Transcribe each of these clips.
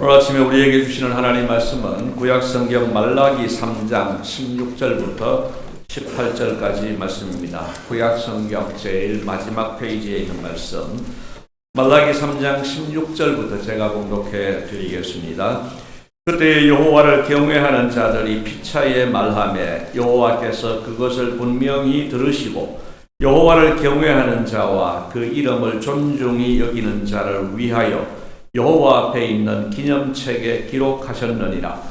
오늘 아침에 우리에게 주시는 하나님 말씀은 구약성경 말라기 3장 16절부터 18절까지 말씀입니다. 구약성경 제일 마지막 페이지에 있는 말씀 말라기 3장 16절부터 제가 봉독해 드리겠습니다. 그때 여호와를 경외하는 자들이 피차에 말하매 여호와께서 그것을 분명히 들으시고 여호와를 경외하는 자와 그 이름을 존중히 여기는 자를 위하여 여호와 앞에 있는 기념책에 기록하셨느니라.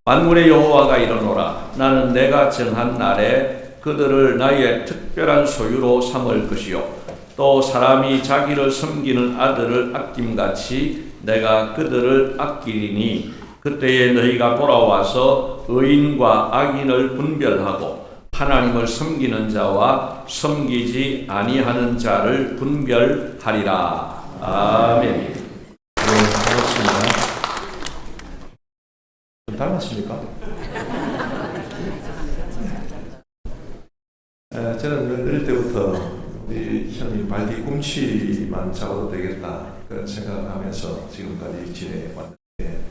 만군의 여호와가 이르노라. 나는 내가 정한 날에 그들을 나의 특별한 소유로 삼을 것이요 또 사람이 자기를 섬기는 아들을 아낌같이 내가 그들을 아끼리니 그때에 너희가 돌아와서 의인과 악인을 분별하고 하나님을 섬기는 자와 섬기지 아니하는 자를 분별하리라. 아멘. 반갑습니다. 좀 닮았습니까? 저는 어릴 때부터 우리 형님 발 뒤꿈치만 잡아도 되겠다 그런 생각을 하면서 지금까지 지내왔는데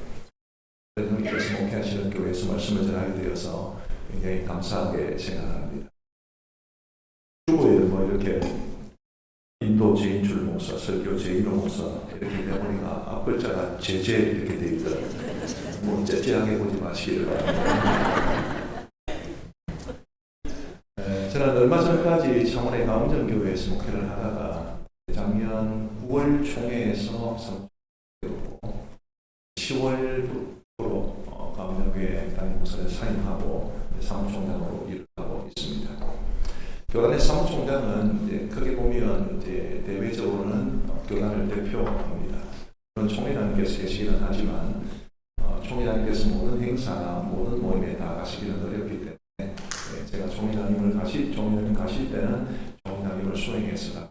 형님께서 목회하시는 교회에서 말씀을 전하게 되어서 굉장히 감사하게 생각합니다. 주보에 뭐 이렇게 인도 제인줄 목사, 설교 제인호 목사 이렇게 되보니까 앞글자가 제제 이렇게 돼 있더라고요. 뭐 째째하게 보지 마시기를 바랍니다. 저는 얼마 전까지 창원의 가운전교회에서 목회를 하다가 작년 9월 총회에서 10월부로 가운전교회 담임 목사를 사임하고 사무총장으로 일을 하고 있습니다. 교단의 사무총장은 이제 크게 보면 이제 대외적으로는 교단을 대표합니다. 물론 총회장님께서 계시기는 하지만 총회장님께서 모든 행사나 모든 모임에 다 가시기는 어렵기 때문에 제가 총회장님 가실 때는 총회장님을 수행해서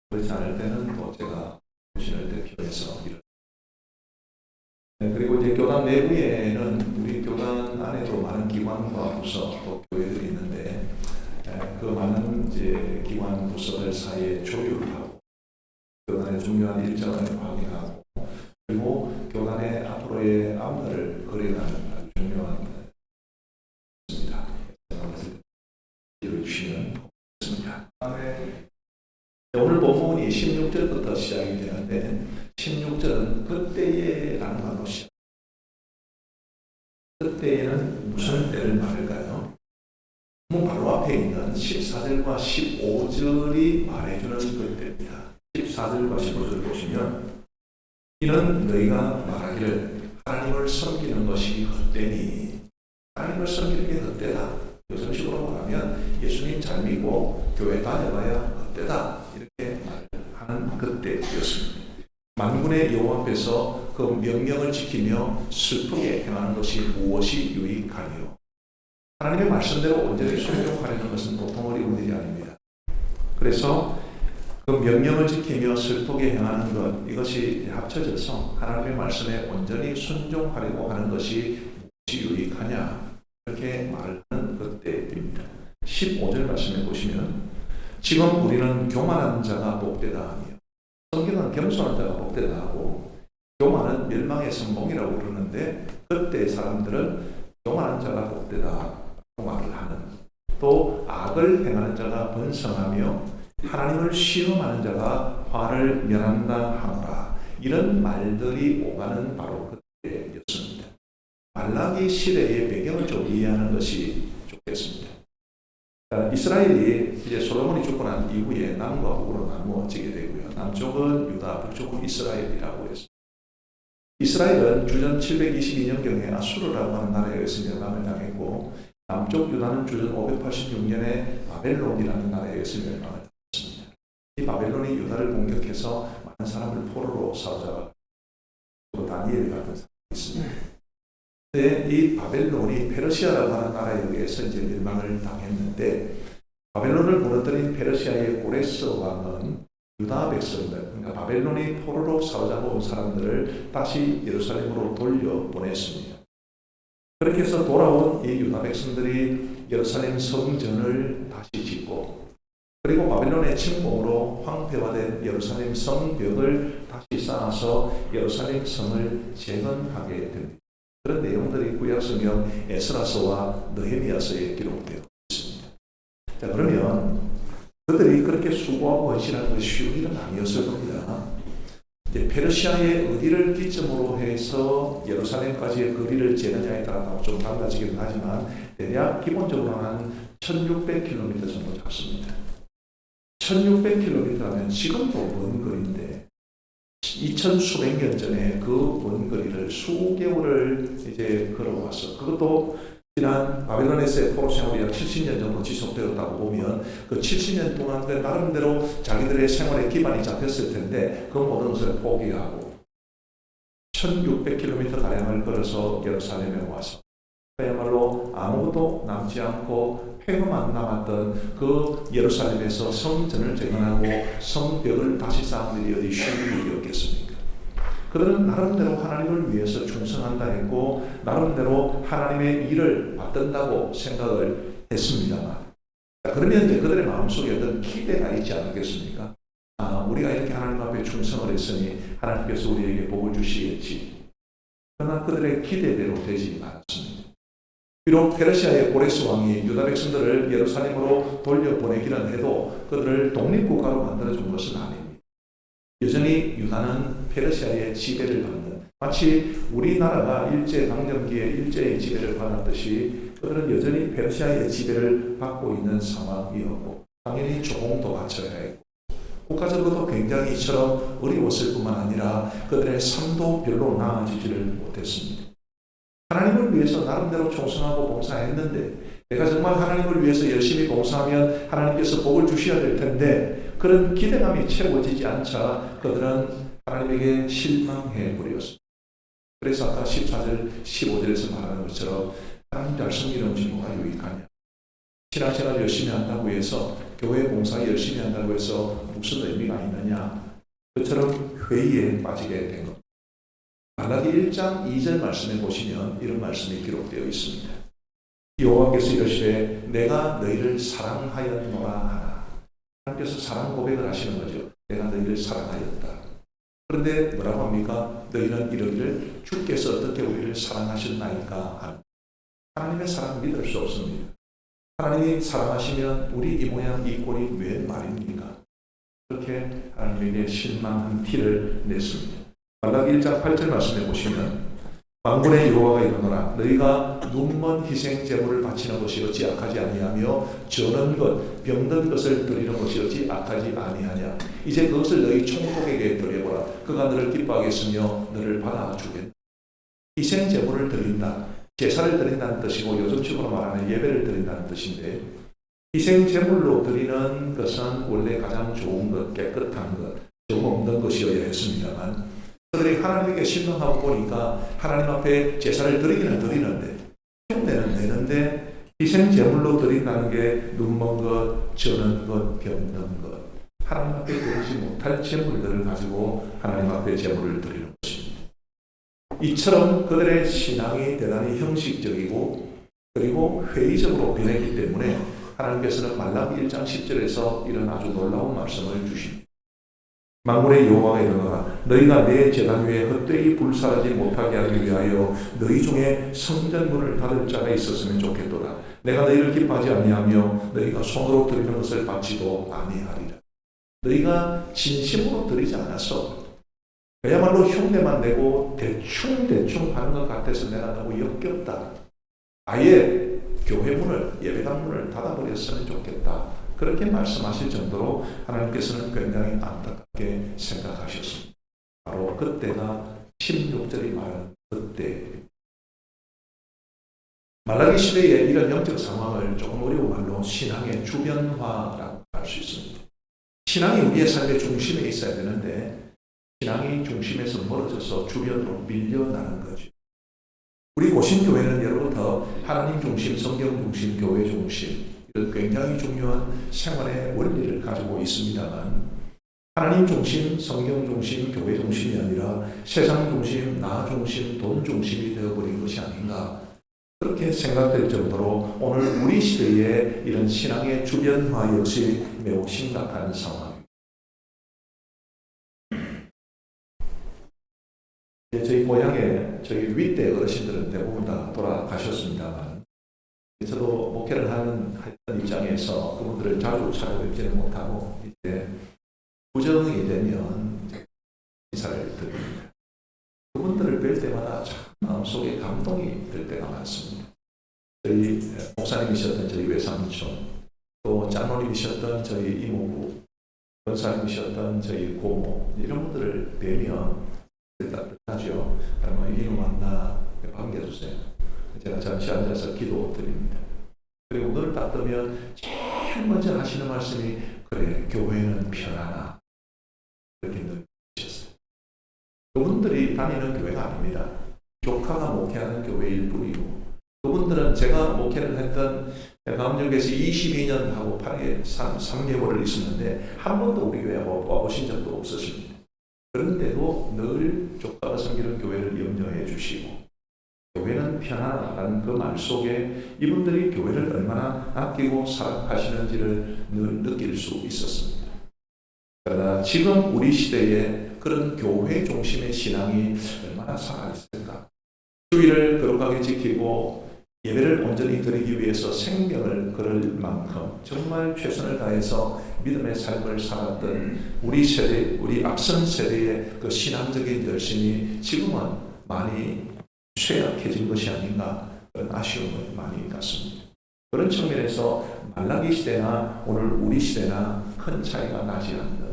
그렇지 않을 때는 또 제가 부신을 대표해서 일을. 그리고 이제 교단 내부에는 우리 교단 안에도 많은 기관과 부서 또 교회들이 있는데. 그 많은 이제 기관 부서들 사이에 조율을 하고 교단의 중요한 일정을 확인하고 그리고 교단의 앞으로의 앞날을 그려가는 중요한 것입니다. 주시면 고맙습니다. 오늘 본문이 16절부터 시작이 되는데 16절은 그때에라는 말로 시작. 그때에는 무슨 때를 말할까요? 바로 앞에 있는 14절과 15절이 말해주는 그때입니다. 14절과 15절을 보시면 이는 너희가 말하기를 하나님을 섬기는 것이 헛되니 하나님을 섬기는 게 헛되다. 요즘식으로 말하면 예수님 잘 믿고 교회 다녀봐야 헛되다. 이렇게 말하는 그때였습니다. 만군의 여호와 앞에서 그 명령을 지키며 슬프게 행하는 것이 무엇이 유익하니요. 하나님의 말씀대로 온전히 순종하려는 것은 보통 어려운 일이 아닙니다. 그래서 그 명령을 지키며 슬프게 행하는 것 이것이 합쳐져서 하나님의 말씀에 온전히 순종하려고 하는 것이 무엇이 유익하냐 이렇게 말하는 그때입니다. 15절 말씀에 보시면 지금 우리는 교만한 자가 복되다 하며 성경은 겸손한 자가 복되다 하고 교만은 멸망의 성공이라고 부르는데 그때 사람들은 교만한 자가 복되다 말을 하는 또 악을 행하는 자가 번성하며 하나님을 시험하는 자가 화를 면한다 하노라 이런 말들이 오가는 바로 그때였습니다. 말라기 시대의 배경을 좀 이해하는 것이 좋겠습니다. 이스라엘이 이제 솔로몬이 죽고 난 이후에 남과 북으로 나누어지게 되고요. 남쪽은 유다, 북쪽은 이스라엘이라고 했습니다. 이스라엘은 주전 722년경에 아수르라고 하는 나라에 의해서 멸망을 당했고 남쪽 유다는 주전 586년에 바벨론이라는 나라에 의해서 멸망을 당했습니다. 이 바벨론이 유다를 공격해서 많은 사람을 포로로 사로잡아 다니엘 같은 사람이 있습니다. 그런데 이 바벨론이 페르시아라고 하는 나라에 의해서 이제 멸망을 당했는데 바벨론을 무너뜨린 페르시아의 고레스 왕은 유다 백성들, 그러니까 바벨론이 포로로 사로잡아온 사람들을 다시 예루살렘으로 돌려보냈습니다. 그렇게 해서 돌아온 이 유다 백성들이 예루살렘 성전을 다시 짓고 그리고 바벨론의 침공으로 황폐화된 예루살렘 성벽을 다시 쌓아서 예루살렘 성을 재건하게 됩니다. 그런 내용들이 구약성경 에스라서와 느헤미야서에 기록되어 있습니다. 자, 그러면 그들이 그렇게 수고하고 헌신하는 것이 쉬운 일은 아니었을 겁니다. 이제 페르시아의 어디를 기점으로 해서 예루살렘까지의 거리를 재느냐에 따라 좀 달라지긴 하지만 대략 기본적으로 한 1600km 정도 잡습니다. 1600km라면 지금도 먼 거리인데 2000수백 년 전에 그 먼 거리를 수개월을 이제 걸어왔어. 그것도 지난 바벨론에서의 포로 생활이 약 70년 정도 지속되었다고 보면 그 70년 동안 그 나름대로 자기들의 생활의 기반이 잡혔을 텐데 그 모든 것을 포기하고 1600km 가량을 걸어서 예루살렘에 와서 그야말로 아무것도 남지 않고 폐허만 남았던 그 예루살렘에서 성전을 재건하고 성벽을 다시 쌓는 일이 어디 쉬운 일이었겠습니까? 그들은 나름대로 하나님을 위해서 충성한다 했고 나름대로 하나님의 일을 받든다고 생각을 했습니다만, 그러면 이제 그들의 마음속에 어떤 기대가 있지 않겠습니까? 우리가 이렇게 하나님 앞에 충성을 했으니 하나님께서 우리에게 복을 주시겠지. 그러나 그들의 기대대로 되지 않았습니다. 비록 페르시아의 고레스 왕이 유다 백성들을 예루살렘으로 돌려보내기는 해도 그들을 독립국가로 만들어준 것은 아닙니다. 여전히 유다는 페르시아의 지배를 받는, 마치 우리나라가 일제강점기에 일제의 지배를 받았듯이 그들은 여전히 페르시아의 지배를 받고 있는 상황이었고 당연히 조공도 갖춰야 했고 국가적으로도 굉장히 이처럼 어려웠을 뿐만 아니라 그들의 삶도 별로 나아지지를 못했습니다. 하나님을 위해서 나름대로 충성하고 봉사했는데 내가 정말 하나님을 위해서 열심히 봉사하면 하나님께서 복을 주셔야 될 텐데 그런 기대감이 채워지지 않자 그들은 하나님에게 실망해 버렸습니다. 그래서 아까 14절, 15절에서 말하는 것처럼 하나님 잘 섬기는 친구가 유익하냐? 신앙생활 열심히 한다고 해서 교회 봉사 열심히 한다고 해서 무슨 의미가 있느냐? 그처럼 회의에 빠지게 된 겁니다. 말라기 1장 2절 말씀에 보시면 이런 말씀이 기록되어 있습니다. 여호와께서 이르시되 내가 너희를 사랑하였노라 하나. 하나님께서 사랑 고백을 하시는 거죠. 내가 너희를 사랑하였다. 그런데 뭐라고 합니까? 너희는 이러기를 주께서 어떻게 우리를 사랑하셨나이까? 하나님의 사랑 믿을 수 없습니다. 하나님이 사랑하시면 우리 이 모양 이 꼴이 왜 말입니까? 그렇게 하나님에게 실망한 티를 냈습니다. 말라기 1장 8절 말씀해 보시면 만군의 여호와가 이르노라 너희가 눈먼 희생 제물을 바치는 것이 어찌 악하지 아니하며 저는 것 병든 것을 드리는 것이 어찌 악하지 아니하냐. 이제 그것을 너희 총독에게 드려보라. 그가 너를 기뻐하겠으며 너를 받아주겠다. 희생 제물을 드린다. 제사를 드린다는 뜻이고 요즘식으로 말하면 예배를 드린다는 뜻인데 희생 제물로 드리는 것은 원래 가장 좋은 것, 깨끗한 것, 좀 없는 것이어야 했습니다만 그들이 하나님에게 실망하고 보니까 하나님 앞에 제사를 드리기는 드리는데 흉내는 내는데 희생 제물로 드린다는 게 눈먼 것, 저는 것, 병든 것 하나님 앞에 드리지 못할 제물들을 가지고 하나님 앞에 제물을 드리는 것입니다. 이처럼 그들의 신앙이 대단히 형식적이고 그리고 회의적으로 변했기 때문에 하나님께서는 말라기 1장 10절에서 이런 아주 놀라운 말씀을 주십니다. 만군의 여호와가 이르노라 너희가 내 제단 위에 헛되이 불사르지 못하게 하기 위하여 너희 중에 성전문을 닫을 자가 있었으면 좋겠도다. 내가 너희를 기뻐하지 아니하며 너희가 손으로 드리는 것을 받지도 아니하리라. 너희가 진심으로 드리지 않았어. 그야말로 흉내만 내고 대충 하는 것 같아서 내가 너무 역겹다. 아예 교회 문을, 예배당 문을 닫아버렸으면 좋겠다. 그렇게 말씀하실 정도로 하나님께서는 굉장히 안타깝게 생각하셨습니다. 바로 그때가 16절이 말하는 그때. 말라기 시대에 이런 영적 상황을 조금 어려운 말로 신앙의 주변화라고 할 수 있습니다. 신앙이 우리의 삶의 중심에 있어야 되는데 신앙이 중심에서 멀어져서 주변으로 밀려나는 거죠. 우리 고신교회는 예로부터 하나님 중심, 성경 중심, 교회 중심 이런 굉장히 중요한 생활의 원리를 가지고 있습니다만 하나님 중심, 성경 중심, 교회 중심이 아니라 세상 중심, 나 중심, 돈 중심이 되어버린 것이 아닌가 그렇게 생각될 정도로 오늘 우리 시대의 이런 신앙의 주변화 역시 매우 심각한 상황입니다. 고향에 저희 윗대 어르신들은 대부분 다 돌아가셨습니다만 저도 목회를 했던 입장에서 그분들을 자주 찾아뵙지는 못하고 이제 부정이 되면 인사를 드립니다. 그분들을 뵐 때마다 참 마음속에 감동이 들 때가 많습니다. 저희 목사님이셨던 저희 외삼촌, 또 장로님이셨던 저희 이모부, 권사님이셨던 저희 고모, 이런 분들을 뵈면 따뜻하죠. 이놈 만나 반겨주세요. 제가 잠시 앉아서 기도 드립니다. 그리고 눈을 딱 뜨면 제일 먼저 하시는 말씀이 그래, 교회는 편하나, 이렇게 늘 하셨어요. 그분들이 다니는 교회가 아닙니다. 조카가 목회하는 교회일 뿐이고, 그분들은 제가 목회를 했던 강원역에서 22년 하고 3개월을 있었는데 한 번도 우리 교회에 와보신 적도 없으십니다. 그런데도 늘 조카가 섬기는 교회를 염려해 주시고 교회는 편하다는 그 말 속에 이분들이 교회를 얼마나 아끼고 사랑하시는지를 늘 느낄 수 있었습니다. 그러나 지금 우리 시대에 그런 교회 중심의 신앙이 얼마나 살아있을까? 주의를 거룩하게 지키고 예배를 온전히 드리기 위해서 생명을 걸을 만큼 정말 최선을 다해서 믿음의 삶을 살았던 우리 세대, 우리 앞선 세대의 그 신앙적인 열심이 지금은 많이 쇠약해진 것이 아닌가 그런 아쉬움을 많이 갖습니다. 그런 측면에서 말라기 시대나 오늘 우리 시대나 큰 차이가 나지 않는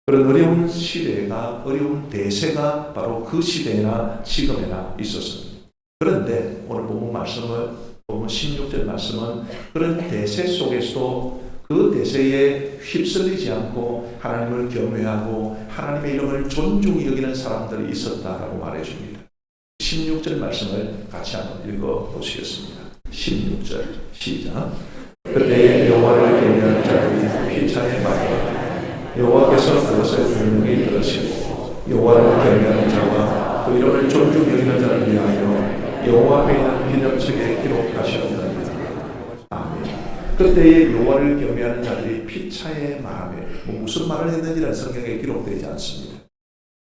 그런 어려운 시대가, 어려운 대세가 바로 그 시대나 지금에나 있었습니다. 그런데 오늘 본문 말씀은, 본문 16절 말씀은 그런 대세 속에서도 그 대세에 휩쓸리지 않고 하나님을 경외하고 하나님의 이름을 존중히 여기는 사람들이 있었다라고 말해줍니다. 16절 말씀을 같이 한번 읽어보시겠습니다. 16절 시작. 그때 여호와를 경외하는 자들이 피차에 말하되 여호와께서 그것을 분명히 들으시고 여호와를 경외하는 자와 그 이름을 존중히 여기는 자를 위하여 여호와 앞에 있는 기념책에 기록하셨느니라. 아멘. 그때의 여호와를 경외하는 자들이 피차에 말하며 무슨 말을 했는지는 성경에 기록되지 않습니다.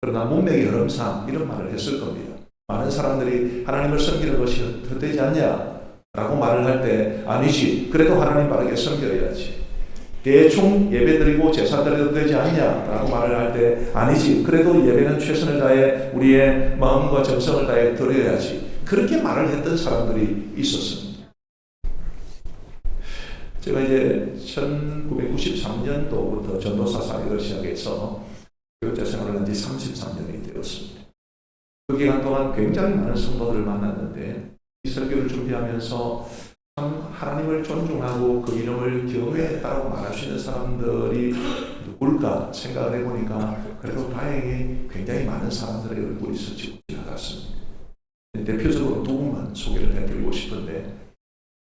그러나 문맥의 흐름상 이런 말을 했을 겁니다. 많은 사람들이 하나님을 섬기는 것이 헛되지 않냐? 라고 말을 할 때 아니지. 그래도 하나님 바르게 섬겨야지. 대충 예배드리고 제사드려도 되지 않냐? 라고 말을 할 때 아니지. 그래도 예배는 최선을 다해 우리의 마음과 정성을 다해 드려야지. 그렇게 말을 했던 사람들이 있었습니다. 제가 이제 1993년도부터 전도사 사역을 시작해서 교육자 생활을 한 지 33년이 되었습니다. 그 기간 동안 굉장히 많은 성도들을 만났는데 이 설교를 준비하면서 참 하나님을 존중하고 그 이름을 경외했다고 말할 수 있는 사람들이 누굴까 생각을 해보니까 그래도 다행히 굉장히 많은 사람들의 얼굴이 스치고 지나갔습니다. 대표적으로 두 분만 소개를 해드리고 싶은데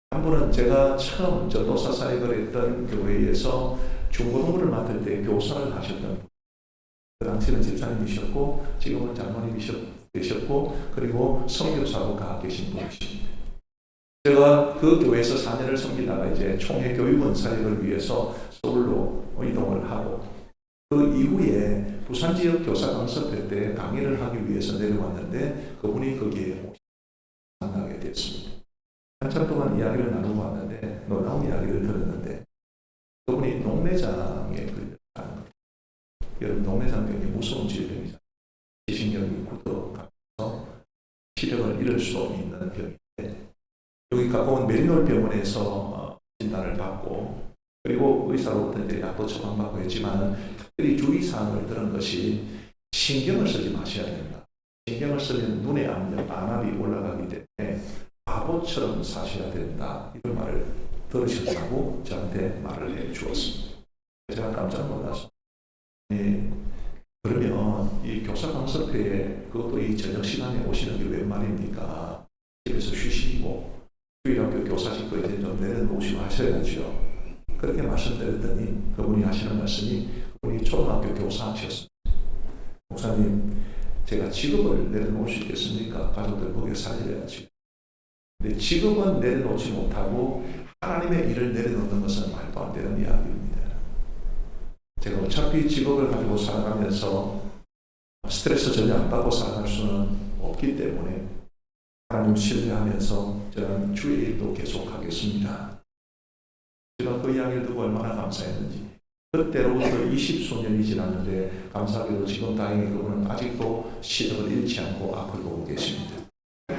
한 분은 제가 처음 전도사 사역을 했던 교회에서 중고등부를 맡을 때 교사를 하셨던 분. 그 당시는 집사님이셨고 지금은 장로님이셨고 그리고 선교사로 가 계신 분이십니다. 제가 그 교회에서 4년을 섬기다가 이제 총회 교육원 사역을 위해서 서울로 이동을 하고 그 이후에 부산 지역 교사 강습회 때 강의를 하기 위해서 내려왔는데 그분이 거기에 만나게 됐습니다. 한참 동안 이야기를 나누고 왔는데 놀라운 이야기를 들었는데 그분이 녹내장에 걸렸다는 거예요. 여러분 녹내장병이 무서운 질병이잖아요. 지신경이 굳어가면서 시력을 잃을 수 있는 병인데 여기 가까운 메리놀 병원에서 진단을 받고 그리고 의사로부터 이제 약도 처방받고 했지만 특별히 주의사항을 들은 것이 신경을 쓰지 마셔야 된다. 신경을 쓰면 눈의 압력, 안압이 올라가기 때문에 바보처럼 사셔야 된다. 이런 말을 들으셨다고 저한테 말을 해 주었습니다. 제가 깜짝 놀라서 그러면 이 교사 강습회에 그것도 이 저녁 시간에 오시는 게 웬 말입니까? 집에서 쉬시고 주일학교 교사직도 이제 좀 내려놓으시고 하셔야죠. 그렇게 말씀드렸더니 그분이 하시는 말씀이 그분이 초등학교 교사하셨습니다. 목사님, 제가 직업을 내려놓을 수 있겠습니까? 가족들 먹여 살려야지. 근데 직업은 내려놓지 못하고 하나님의 일을 내려놓는 것은 말도 안 되는 이야기입니다. 제가 어차피 직업을 가지고 살아가면서 스트레스 전혀 안 받고 살아갈 수는 없기 때문에 하나님 신뢰하면서 저는 주의 일도 계속하겠습니다. 제가 그 이야기를 듣고 얼마나 감사했는지. 그때로부터 20수년이 지났는데 감사하게도 지금 다행히 그분은 아직도 시력을 잃지 않고 앞을 보고 계십니다.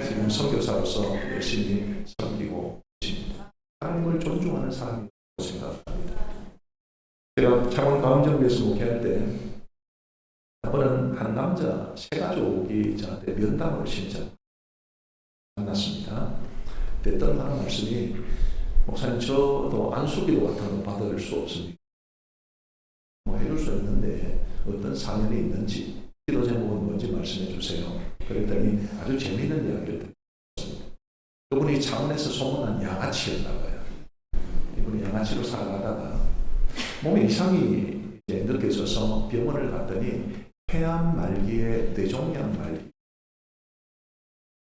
지금 선교사로서 열심히 섬기고 계십니다. 하나님을 존중하는 사람이라고 생각합니다. 제가 창원 가음정교에서 목회할 때 한번은 한 남자 세 가족이 저한테 면담을 신청 만났습니다. 그때 하는 말씀이 목사님 저도 안수기도 같은 거 받을 수 없습니다. 뭐 해줄 수 있는데 어떤 사연이 있는지 기도 제목은 뭔지 말씀해 주세요. 그랬더니 아주 재미있는 이야기를 듣습니다. 그분이 창원에서 소문난 양아치였나 봐요. 이분이 양아치로 살아가다가 몸에 이상이 이제 느껴져서 병원을 갔더니 폐암 말기에 뇌종양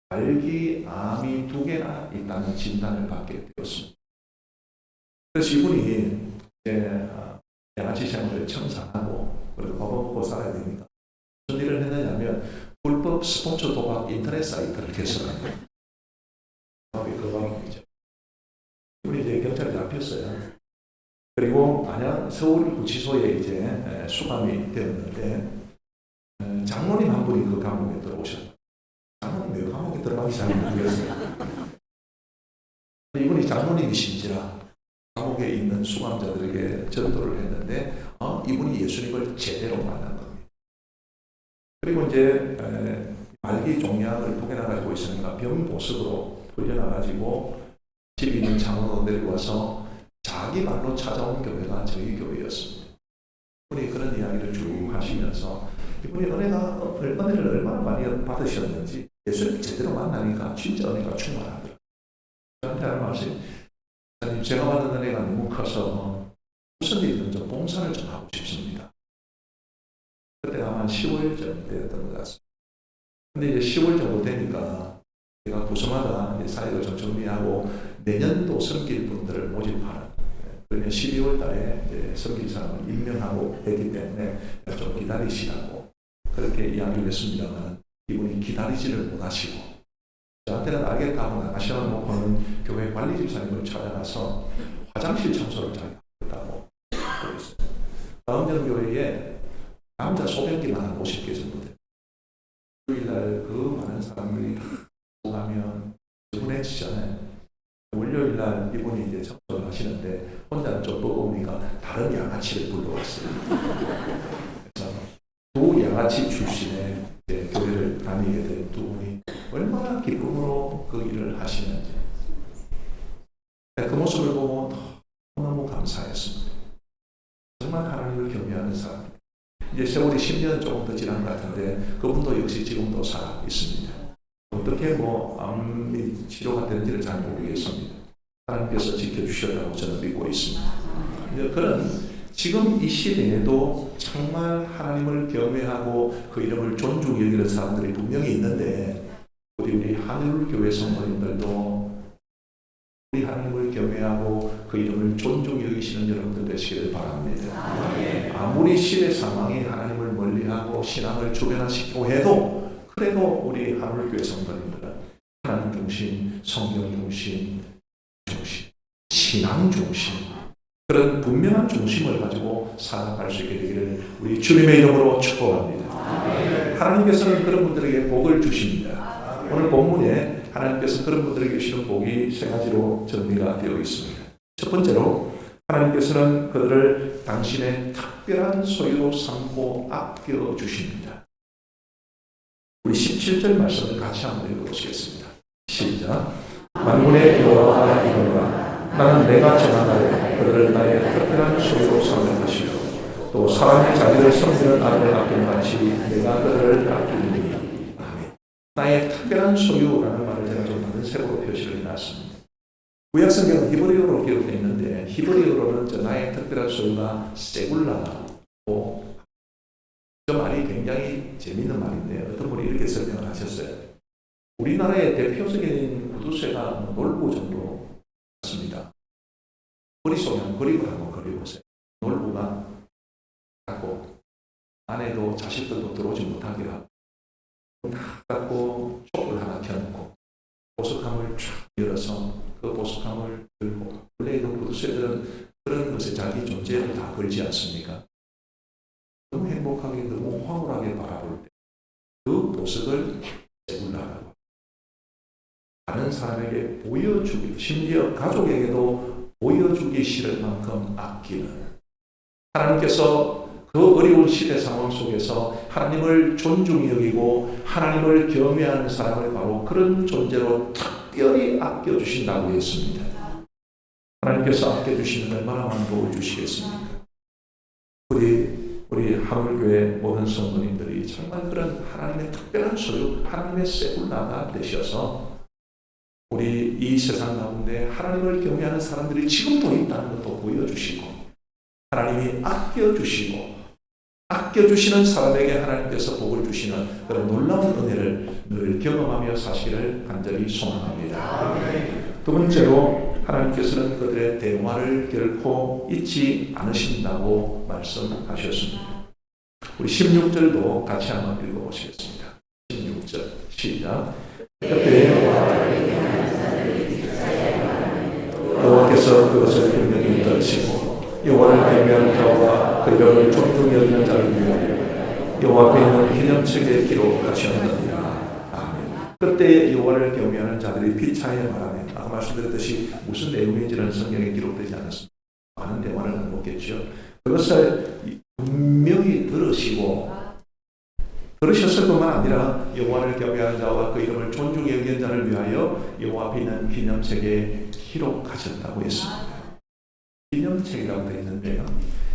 말기 암이 2개나 있다는 진단을 받게 되었습니다. 그래서 이분이 이제 양아치 생활을 청산하고 그리고 법원고 살아야 되니까 무슨 일을 했느냐면 불법 스포츠 도박 인터넷 사이트를 개설한 거예요. 그거이죠. 이분이 이제 경찰에 잡혔어요. 그리고 안양 서울구치소에 이제 수감이 되었는데 장로님 한 분이 그 감옥에 들어오셨다. 장로님 왜 감옥에 들어가기 잘 모르겠어요. 이분이 장로님이신지라 감옥에 있는 수감자들에게 전도를 했는데 이분이 예수님을 제대로 만난 겁니다. 그리고 이제 말기 종양을 2개나 가지고 있으니까 병보습으로 풀려나가지고 집에 있는 장로로 내려와서 자기 말로 찾아온 교회가 저희 교회였습니다. 이분이 그런 이야기를 쭉 하시면서 이분이 은혜를 얼마나 많이 받으셨는지 예수님 제대로 만나니까 진짜 은혜가 충만하더라고요. 저한테 하는 말씀이 제가 받은 은혜가 너무 커서 무슨 일이든 좀 봉사를 좀 하고 싶습니다. 그때가 아마 10월 때였던 것 같습니다. 근데 이제 10월 정도 되니까 제가 부서마다 사역을 좀 정리하고 내년도 섬길 분들을 모집하는 그러면 12월 달에 이제 섬길 사람을 임명하고 했기 때문에 좀 기다리시라고 그렇게 이야기를 했습니다만 이분이 기다리지를 못하시고 저한테는 알겠다 하고 나가셔놓고는 교회 관리 집사님을 찾아가서 화장실 청소를 자기가 하겠다고 그랬어요. 가음정교회에 남자 소변기만 한 50개 정도 돼요. 주일날 그 많은 사람들이 가면 서운해지잖아요. 월요일날 이분이 이제 청소를 하시는데 혼자는 좀 버거우니까 다른 양아치를 불러왔어요. 그래서 2 양아치 출신의 교회를 다니게 된 2분이 얼마나 기쁨으로 그 일을 하시는지 그 모습을 보고 너무 감사했습니다. 정말 하나님을 경외하는 사람. 이제 세월이 10년 조금 더 지난 것 같은데 그분도 역시 지금도 살아 있습니다. 어떻게 암이 치료가 되는지를 잘 모르겠습니다. 하나님께서 지켜주셨다고 저는 믿고 있습니다. 그런 지금 이 시대에도 정말 하나님을 경외하고 그 이름을 존중히 여기는 사람들이 분명히 있는데 우리 하늘교회 성도님들도 우리 하나님을 경외하고 그 이름을 존중히 여기시는 여러분들 되시기를 바랍니다. 아무리 시대 상황이 하나님을 멀리하고 신앙을 주변화시키고 해도 그래도 우리 하늘교회 성도님들은 하나님 중심, 성경 중심, 신앙 중심 그런 분명한 중심을 가지고 살아갈 수 있게 되기를 우리 주님의 이름으로 축복합니다. 하나님께서는 그런 분들에게 복을 주십니다. 오늘 본문에 하나님께서 그런 분들에게 주시는 복이 3가지로 정리가 되어 있습니다. 첫 번째로 하나님께서는 그들을 당신의 특별한 소유로 삼고 아껴 주십니다. 우리 17절 말씀을 같이 한번 읽어보시겠습니다. 시작. 만군의 여호와가 이르노라 나는 내가 정하나되 그들을 나의 특별한 소유로 삼을 것이요 또 사람의 자기를 섬기는 아들을 아끼는 같이 내가 그들을 아끼리니. 아멘. 나의 특별한 소유라는 말을 제가 좀 다른 색으로 표시를 해놨습니다. 구약성경은 히브리어로 기록되어 있는데 히브리어로는 나의 특별한 소유가 세굴라고 그 말이 굉장히 재미있는 말인데 어떤 분이 이렇게 설명을 하셨어요. 우리나라의 대표적인 구두쇠가 놀부 정도 같습니다. 머릿속에 한번 그림을 한번 그려보세요. 놀부가 작고 안에도 자식 자식들도 들어오지 못하게 하고 다 갖고 촛불 하나 켜놓고 보석함을 쫙 열어서 그 보석함을 들고 원래 그 부두쇠들은 그런 것에 자기 존재를 다 걸지 않습니까? 너무 행복하게 너무 황홀하게 바라볼 때 그 보석을 세굴라라고 다른 사람에게 보여주기 심지어 가족에게도 보여주기 싫을 만큼 아끼는 하나님께서 그 어려운 시대 상황 속에서 하나님을 존중히 여기고 하나님을 경외하는 사람을 바로 그런 존재로 특별히 아껴주신다고 했습니다. 하나님께서 아껴주시면 얼마나 많은 복을 주시겠습니까? 우리 하물교회 모든 성도님들이 정말 그런 하나님의 특별한 소유, 하나님의 세굴라가 되셔서 우리 이 세상 가운데 하나님을 경외하는 사람들이 지금도 있다는 것도 보여주시고 하나님이 아껴주시는 사람에게 하나님께서 복을 주시는 그런 놀라운 은혜를 늘 경험하며 사시기를 간절히 소망합니다. 두 번째로 하나님께서는 그들의 대화를 결코 잊지 않으신다고 말씀하셨습니다. 우리 16절도 같이 한번 읽어보시겠습니다. 16절 시작. 여호와께서 그것을 분명히 들으시고 여호와를 경외하는 자와 그 이름을 존중히 여기는 자를 위하여 여호와 앞에 있는 기념책에 기록하셨느니라. 아멘. 그때 여호와를 경외하는 자들이 피차에 말하며 아까 말씀드렸듯이 무슨 내용인지는 성경에 기록되지 않았습니다. 많은 대화는 못겠죠. 그것을 분명히 들으셨을 뿐만 아니라 여호와를 경외하는 자와 그 이름을 존중히 여기는 자를 위하여 여호와 앞에 있는 기념책에 기록하셨다고 했습니다. 기념책이라고 되어 있는데요.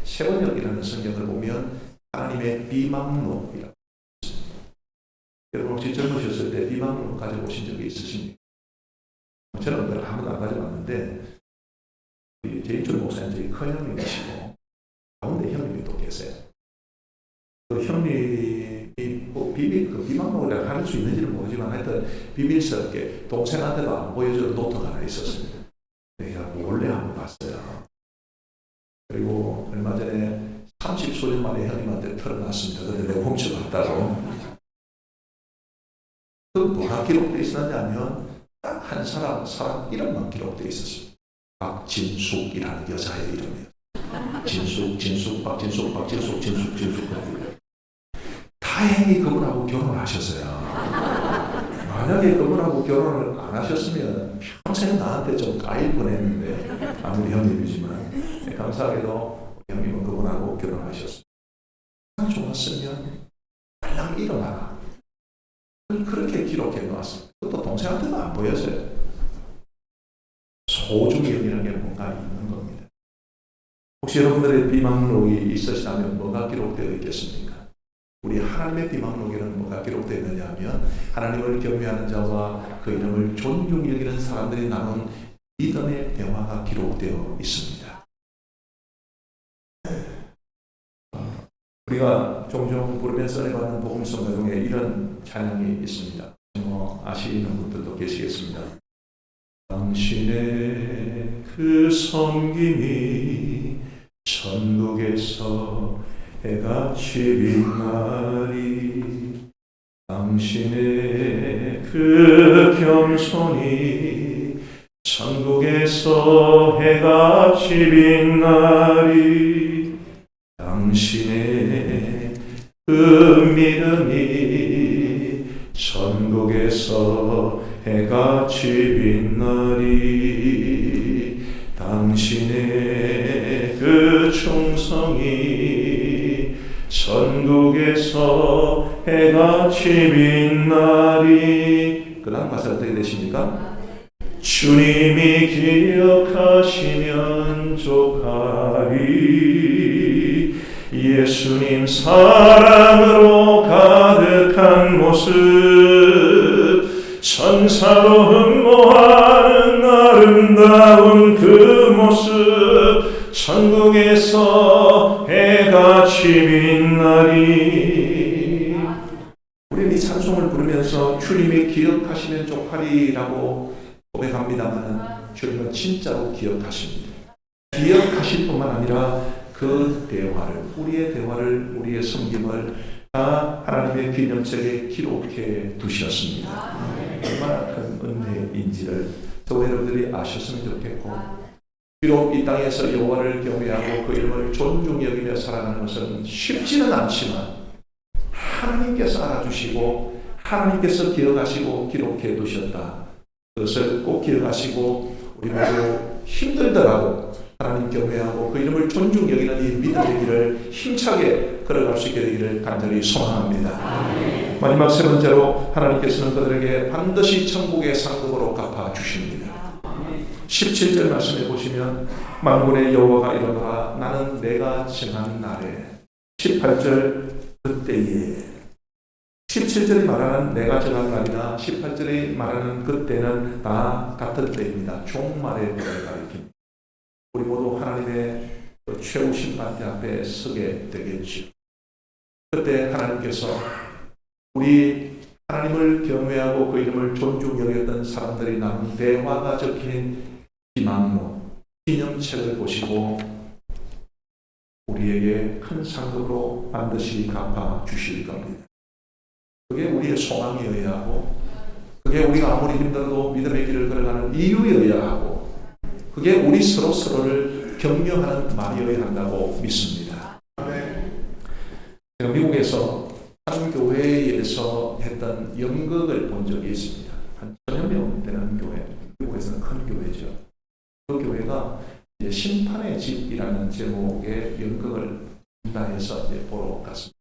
세번역이라는 성경을 보면 하나님의 비망록이라고 있습니다. 여러분 혹시 젊으셨을 때 비망록 가져보신 적이 있으십니까? 저는 그걸 아무도 안 가져봤는데 제인철 목사님 저희 큰형님이시고 가운데 형님이 또 계세요. 그 형님이 뭐 비망록이라고 할 수 있는지는 모르지만 하여튼 비밀스럽게 동생한테도 안 보여주는 노트가 하나 있었습니다. 내가 몰래 한번 봤어요. 그리고 얼마 전에 30소년 만에 형님한테 털어놨습니다. 그런데 내가 훔쳐봤다고. 그 뭐가 기록되어 있었냐면 딱 한 사람 이름만 기록되어 있었습니다. 박진숙이라는 여자의 이름이에요. 진숙. 다행히 그분하고 결혼을 하셨어요. 만약에 그분하고 결혼을 안 하셨으면 평생 나한테 좀 까일 뻔했는데 아무리 형님이지만 감사하게도 형님은 그분하고 결혼하셨어요. 좋았으면 달랑 일어나라. 그렇게 기록해 놓았습니다. 그것도 동생한테도 안 보여줘요. 소중히 여기는 게 뭔가 있는 겁니다. 혹시 여러분들의 비망록이 있으시다면 뭐가 기록되어 있겠습니까? 우리 하나님의 비망록에는 뭐가 기록되어 있느냐 하면 하나님을 경외하는 자와 그 이름을 존중히 여기는 사람들이 나눈 믿음의 대화가 기록되어 있습니다. 우리가 종종 부르면서 해봤는 복음성 중에 이런 찬양이 있습니다. 아시는 분들도 계시겠습니다. 당신의 그 섬김이 천국에서 해같이 빛나리. 당신의 그 겸손이 천국에서 해같이 빛나리. 당신의 그 믿음이 천국에서 해같이 빛나리. 당신의 그 충성이 천국에서 해같이 빛나리. 그 다음 가사 어떻게 되십니까? 주님이 기억하시면 족하리. 예수님 사랑으로 가득한 모습, 천사로 흠모하는 아름다운 그 모습, 천국에서 해같이 빛나리. 우리는 이 찬송을 부르면서 주님이 기억하시면 족하리라고 고백합니다만 주님은 진짜로 기억하십니다. 기억하실 뿐만 아니라 그 대화를, 우리의 섬김을 다 하나님의 기념책에 기록해 두셨습니다. 얼마나 큰 은혜인지를 저 여러분들이 아셨으면 좋겠고, 비록 이 땅에서 여호와를 경외하고 그 이름을 존중히 여기며 살아가는 것은 쉽지는 않지만 하나님께서 알아주시고 하나님께서 기억하시고 기록해 두셨다. 그것을 꼭 기억하시고 우리 모두 힘들더라도 하나님 경외하고 그 이름을 존중히 여기는 이 믿음의 길을 힘차게 걸어갈 수 있게 되기를 간절히 소망합니다. 마지막 세 번째로 하나님께서는 그들에게 반드시 천국의 상급으로 갚아주십니다. 17절 말씀해 보시면 만군의 여호와가 이르노라 나는 내가 정한 날에 18절 그때에 17절이 말하는 내가 정한 날이나 18절이 말하는 그때는 다 같은 때입니다. 종말의 때를 가리킵니다. 우리 모두 하나님의 최후 심판대 앞에 서게 되겠죠. 그때 하나님께서 우리 하나님을 경외하고 그 이름을 존중히 여겼던 사람들이 나눈 대화가 적힌 기망록, 기념책을 보시고 우리에게 큰 상급으로 반드시 갚아 주실 겁니다. 그게 우리의 소망이어야 하고, 그게 우리가 아무리 힘들어도 믿음의 길을 걸어가는 이유여야 하고, 그게 우리 서로를 격려하는 말이어야 한다고 믿습니다. 제가 미국에서 한 교회에서 했던 연극을 본 적이 있습니다. 한 1000여 명 되는 교회, 미국에서는 큰 교회죠. 그 교회가 이제 심판의 집이라는 제목의 연극을 분당해서 보러 갔습니다.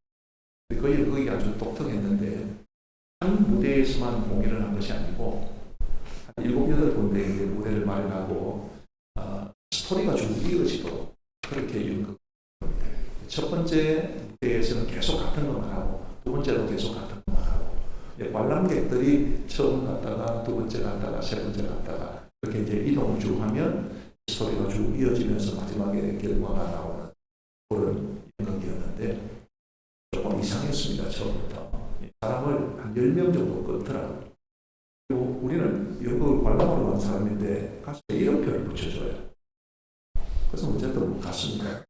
그 연극이 아주 독특했는데 한 무대에서만 공연을 한 것이 아니고 한 7, 8군데의 무대를 마련하고 스토리가 쭉 이어지도록 그렇게 연극. 첫 번째 무대에서는 계속 같은 것만 하고 두 번째도 계속 같은 것만 하고 관람객들이 처음 갔다가 두 번째 갔다가 세 번째 갔다가 그렇게 이제 이동을 쭉 하면 스토리가 쭉 이어지면서 마지막에 결과가 나오는 그런 연극이었는데 조금 이상했습니다. 처음부터 사람을 한 10명 정도 끊더라고요. 그리고 우리는 연극을 관람하러 간 사람인데 가서 이름표를 붙여줘요. 그래서 어쨌든 못 갔습니다.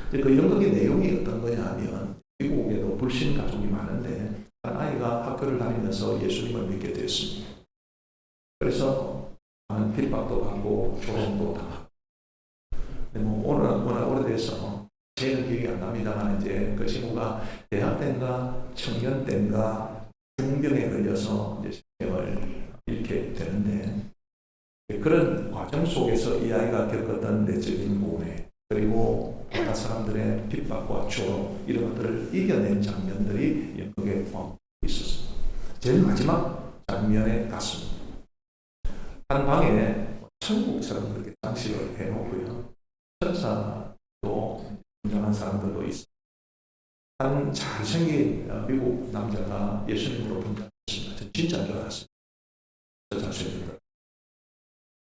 그 연극의 내용이 어떤 거냐 하면 미국에도 불신 가족이 많은데 한 아이가 학교를 다니면서 예수님을 믿게 됐습니다. 그래서 많은 핍박도 받고 조롱도 당하고. 근데 워낙 오래돼서 제는 기억이 안 납니다만 이제 그 친구가 대학 때인가 청년 때인가 중병에 걸려서 이제 생명을 잃게 되는데 그런 과정 속에서 이 아이가 겪었던 내적인 고뇌 그리고 바깥 사람들의 핍박과 조롱 이런 것들을 이겨낸 장면들이 연극에 포함되어 있었습니다. 제일 마지막 장면에 갔습니다. 한 방에 천국처럼 그렇게 장식을 해놓고요. 천사도 등장한 사람들도 있습니다. 한 잘생긴 미국 남자가 예수님으로 등장했습니다. 저 진짜인 줄 알았어요. 저 잘생긴.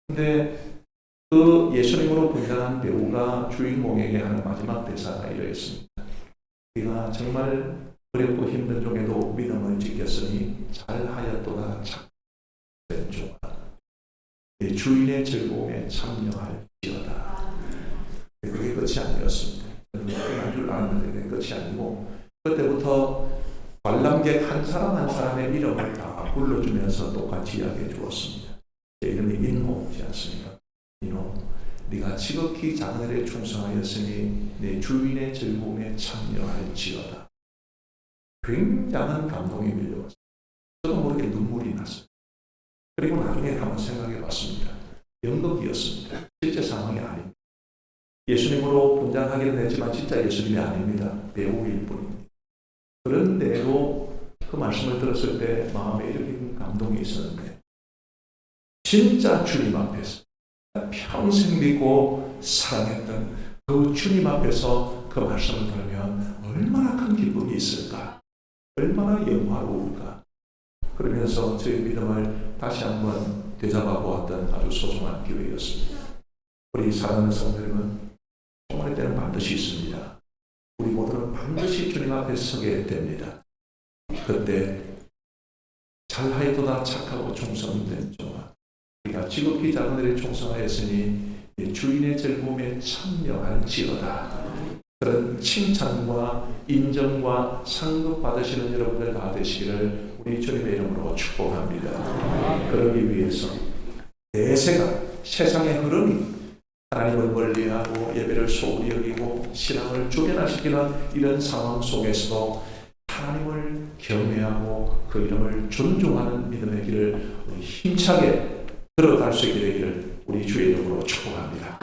근데 그 예수님으로 등장한 배우가 주인공에게 하는 마지막 대사가 이러했습니다. 우리가 정말 어렵고 힘든 중에도 믿음을 지켰으니 잘하였도다 착된 종아 내 주인의 즐거움에 참여할지어다. 그게 끝이 아니었습니다. 끝난 줄 알았는데 그게 끝이 아니고 그때부터 관람객 한 사람 한 사람의 이름을 다 불러주면서 똑같이 이야기해 주었습니다. 제 이름이 민호지 않습니까? 민호, 네가 지극히 작은 일에 충성하였으니 내 주인의 즐거움에 참여할지어다. 굉장한 감동이 밀려왔어요. 저도 모르게 눈물이 났어요. 그리고 나중에 한번 생각해 봤습니다. 연극이었습니다. 실제 상황이 아닙니다. 예수님으로 분장하기는 했지만 진짜 예수님이 아닙니다. 배우일 뿐입니다. 그런데도 그 말씀을 들었을 때 마음에 이렇게 감동이 있었는데 진짜 주님 앞에서 평생 믿고 사랑했던 그 주님 앞에서 그 말씀을 들으면 얼마나 큰 기쁨이 있을까? 얼마나 영화로울까? 그러면서 저희 믿음을 다시 한번 되잡아 보았던 아주 소중한 기회였습니다. 우리 사랑하는 성도님은 종말의 때는 반드시 있습니다. 우리 모두는 반드시 주님 앞에 서게 됩니다. 그때 잘하여도다 착하고 충성된 종아 우리가 지극히 작은 일에 충성하였으니 주인의 즐거움에 참여할지어다. 그런 칭찬과 인정과 상급 받으시는 여러분들 다 되시기를 우리 주님의 이름으로 축복합니다. 그러기 위해서 대세가 세상의 흐름이 하나님을 멀리하고 예배를 소홀히 여기고 신앙을 주변화시키는 이런 상황 속에서도 하나님을 경외하고 그 이름을 존중하는 믿음의 길을 우리 힘차게 걸어갈 수 있게 되기를 우리 주의 이름으로 축복합니다.